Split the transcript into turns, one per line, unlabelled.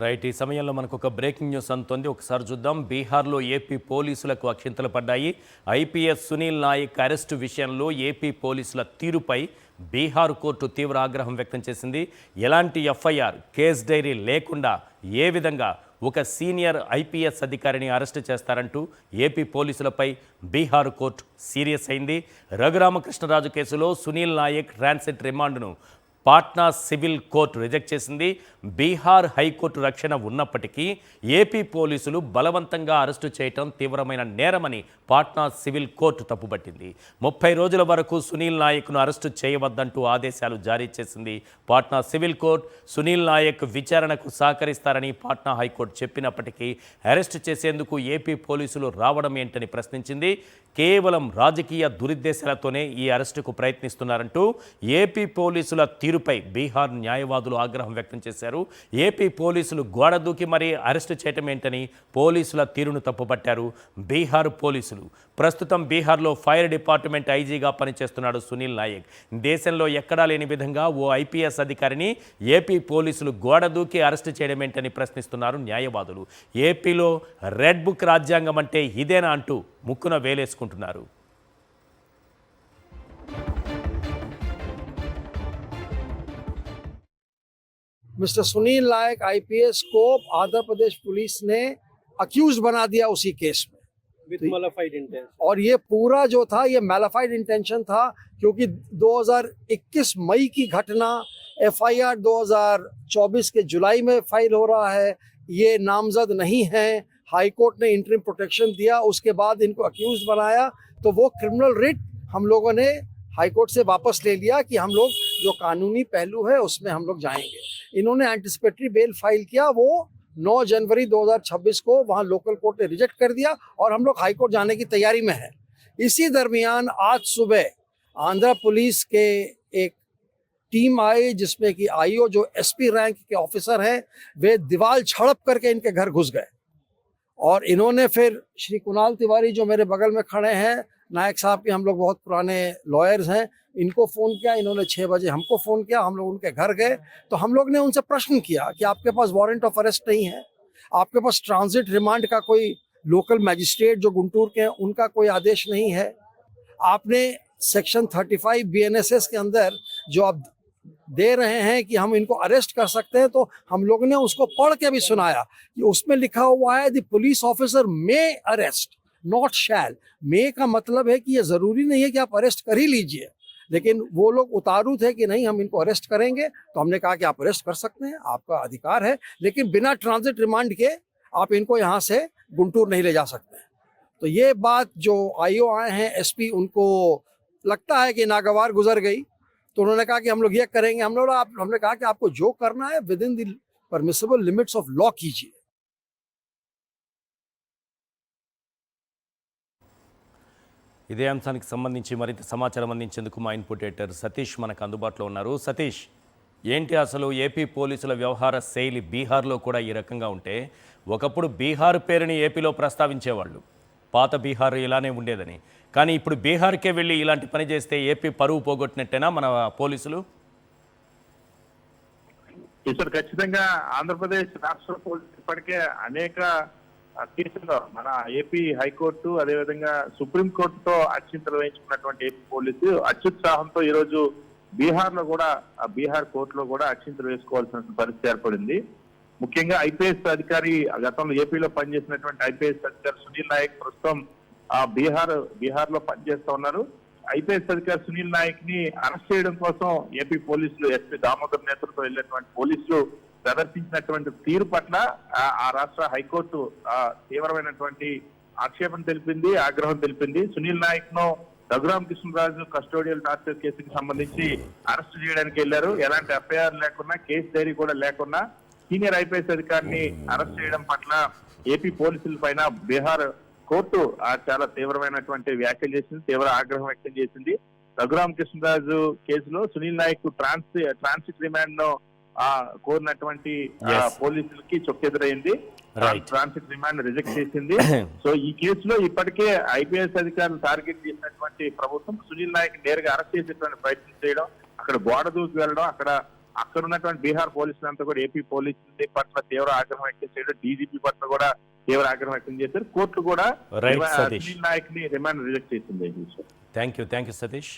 Right. ఈ సమయంలో మనకు ఒక బ్రేకింగ్ న్యూస్ అందుతోంది. ఒకసారి చూద్దాం. బీహార్లో ఏపీ పోలీసులకు అక్షింతలు పడ్డాయి. ఐపీఎస్ సునీల్ నాయక్ అరెస్టు విషయంలో ఏపీ పోలీసుల తీరుపై బీహార్ కోర్టు తీవ్ర ఆగ్రహం వ్యక్తం చేసింది. ఎలాంటి ఎఫ్ఐఆర్, కేస్ డైరీ లేకుండా ఏ విధంగా ఒక సీనియర్ ఐపీఎస్ అధికారిని అరెస్టు చేస్తారంటూ ఏపీ పోలీసులపై బీహార్ కోర్టు సీరియస్ అయింది. రఘురామకృష్ణరాజు కేసులో సునీల్ నాయక్ ట్రాన్సిట్ రిమాండ్ను పాట్నా సివిల్ కోర్టు రిజెక్ట్ చేసింది. బీహార్ హైకోర్టు రక్షణ ఉన్నప్పటికీ ఏపీ పోలీసులు బలవంతంగా అరెస్టు చేయటం తీవ్రమైన నేరమని పాట్నా సివిల్ కోర్టు తప్పుపట్టింది. 30 రోజుల వరకు సునీల్ నాయక్ను అరెస్టు చేయవద్దంటూ ఆదేశాలు జారీ చేసింది పాట్నా సివిల్ కోర్టు. సునీల్ నాయక్ విచారణకు సహకరిస్తారని పాట్నా హైకోర్టు చెప్పినప్పటికీ అరెస్టు చేసేందుకు ఏపీ పోలీసులు రావడం ఏంటని ప్రశ్నించింది. కేవలం రాజకీయ దురుద్దేశాలతోనే ఈ అరెస్టుకు ప్రయత్నిస్తున్నారంటూ ఏపీ పోలీసుల తీరుపై బీహార్ న్యాయవాదులు ఆగ్రహం వ్యక్తం చేశారు. ఏపీ పోలీసులు గోడ దూకి మరీ అరెస్టు చేయటం ఏంటని పోలీసుల తీరును తప్పుపట్టారు బీహార్ పోలీసులు. ప్రస్తుతం బీహార్లో ఫైర్ డిపార్ట్మెంట్ ఐజీగా పనిచేస్తున్నాడు సునీల్ నాయక్. దేశంలో ఎక్కడా లేని విధంగా ఓ ఐపీఎస్ అధికారిని ఏపీ పోలీసులు గోడ దూకి అరెస్టు చేయడం ఏంటని ప్రశ్నిస్తున్నారు న్యాయవాదులు. ఏపీలో రెడ్ బుక్ రాజ్యాంగం అంటే ఇదేనా అంటూ ముక్కున వేలేసుకుంటున్నారు.
मिस्टर सुनील नायक आईपीएस को आंध्र प्रदेश पुलिस ने अक्यूज बना दिया उसी केस में
विद मैलिफाइड इंटेंशन।
और ये पूरा जो था ये मैलिफाइड इंटेंशन था, क्योंकि 2021 मई की घटना एफआईआर 2024 के जुलाई में फाइल हो रहा है। ये नामजद नहीं है, हाई कोर्ट ने इंटरिम प्रोटेक्शन दिया, उसके बाद इनको अक्यूज बनाया, तो वो क्रिमिनल रिट हम लोगों ने हाई कोर्ट से वापस ले लिया कि हम लोग जो कानूनी पहलू है उसमें हम लोग जाएंगे। इन्होंने एंटिसिपेटरी बेल फाइल किया, वो 9 जनवरी 2026 को वहां लोकल कोर्ट ने रिजेक्ट कर दिया और हम लोग हाई कोर्ट जाने की तैयारी में है। इसी दरमियान आज सुबह आंध्र पुलिस के एक टीम आई, जिसमें कि आईओ जो एसपी रैंक के ऑफिसर हैं, वे दीवार छड़प करके इनके घर घुस गए। और इन्होंने फिर श्री कुणाल तिवारी जो मेरे बगल में खड़े हैं, नायक साहब के हम लोग बहुत पुराने लॉयर्स हैं, इनको फ़ोन किया। इन्होंने 6 बजे हमको फ़ोन किया, हम लोग उनके घर गए, तो हम लोग ने उनसे प्रश्न किया कि आपके पास वारंट ऑफ अरेस्ट नहीं है, आपके पास ट्रांजिट रिमांड का कोई लोकल मैजिस्ट्रेट जो गुंटूर के हैं उनका कोई आदेश नहीं है, आपने सेक्शन 35 बीएनएसएस के अंदर जो आप दे रहे हैं कि हम इनको अरेस्ट कर सकते हैं, तो हम लोग ने उसको पढ़ के भी सुनाया कि उसमें लिखा हुआ है the police officer may arrest not shall. May का मतलब है कि ये जरूरी नहीं है कि आप अरेस्ट कर ही लीजिए, लेकिन वो लोग उतारू थे कि नहीं हम इनको अरेस्ट करेंगे, तो हमने कहा कि आप अरेस्ट कर सकते हैं, आपका अधिकार है, लेकिन बिना ट्रांजिट रिमांड के आप इनको यहाँ से गुंटूर नहीं ले जा सकते हैं। तो ये बात जो आईओ आए हैं एसपी, उनको लगता है कि नागवार गुजर गई, तो उन्होंने कहा कि हम लोग ये करेंगे। हमने कहा कि आपको जो करना है with in the permissible limits of law कीजिए।
ఇదే అంశానికి సంబంధించి మరింత సమాచారం అందించేందుకు మా ఇన్పుట్ ఎడిటర్ సతీష్ మనకు అందుబాటులో ఉన్నారు. సతీష్, ఏంటి అసలు ఏపీ పోలీసుల వ్యవహార శైలి బీహార్లో కూడా ఈ రకంగా ఉంటే, ఒకప్పుడు బీహార్ పేరుని ఏపీలో ప్రస్తావించేవాళ్ళు, పాత బీహార్ ఇలానే ఉండేదని, కానీ ఇప్పుడు బీహార్కే వెళ్ళి ఇలాంటి పని చేస్తే ఏపీ పరువు పోగొట్టినట్టేనా మన పోలీసులు?
ఈసారి ఖచ్చితంగా ఆంధ్రప్రదేశ్ రాష్ట్ర పోలీసు ఇప్పటికే అనేక కేసుల్లో మన ఏపీ హైకోర్టు అదేవిధంగా సుప్రీంకోర్టుతో అక్షింతలు వేయించుకున్నటువంటి ఏపీ పోలీసు అత్యుత్సాహంతో ఈ రోజు బీహార్ లో కూడా బీహార్ కోర్టులో కూడా అక్షింతలు వేసుకోవాల్సిన పరిస్థితి ఏర్పడింది. ముఖ్యంగా ఐపీఎస్ అధికారి, గతంలో ఏపీలో పనిచేసినటువంటి ఐపీఎస్ అధికారి సునీల్ నాయక్ ప్రస్తుతం బీహార్ లో పనిచేస్తూ ఉన్నారు. ఐపీఎస్ అధికారి సునీల్ నాయక్ ని అరెస్ట్ చేయడం కోసం ఏపీ పోలీసులు ఎస్పీ దామోదర్ నేతృత్వంలో వెళ్ళినటువంటి పోలీసులు ప్రదర్శించినటువంటి తీరు పట్ల ఆ రాష్ట్ర హైకోర్టు తీవ్రమైనటువంటి ఆక్షేపణ తెలిపింది, ఆగ్రహం తెలిపింది. సునీల్ నాయక్ ను రఘురామకృష్ణరాజు కస్టోడియల్ టార్చర్ కేసుకి సంబంధించి అరెస్ట్ చేయడానికి వెళ్లారు. ఎలాంటి ఎఫ్ఐఆర్ లేకుండా, కేసు డైరీ కూడా లేకుండా సీనియర్ ఐపీఎస్ అధికారిని అరెస్ట్ చేయడం పట్ల ఏపీ పోలీసుల పైన బీహార్ కోర్టు చాలా తీవ్రమైనటువంటి వ్యాఖ్యలు చేసింది, తీవ్ర ఆగ్రహం వ్యక్తం చేసింది. రఘురామకృష్ణరాజు కేసులో సునీల్ నాయక్ ట్రాన్సిట్ రిమాండ్ ను కోరినటువంటి పోలీసులకి చొక్కెదురైంది. ట్రాన్సిట్ రిమాండ్ రిజెక్ట్ చేసింది. సో ఈ కేసులో ఇప్పటికే ఐపీఎస్ అధికారులు టార్గెట్ చేసినటువంటి ప్రభుత్వం సునీల్ నాయక్ నేరుగా అరెస్ట్ చేసేటువంటి ప్రయత్నం చేయడం, అక్కడ గోడ దూకి వెళ్ళడం, అక్కడ అక్కడ ఉన్నటువంటి బీహార్ పోలీసులంతా కూడా ఏపీ పోలీసుల పట్ల తీవ్ర ఆగ్రహం వ్యక్తం చేయడం, డీజీపీ పట్ల కూడా తీవ్ర ఆగ్రహం వ్యక్తం చేశారు. కోర్టు కూడా
రైట్ సతీష్,
సునీల్ నాయక్ ని రిమాండ్ రిజెక్ట్ చేసింది.
Thank you Satish.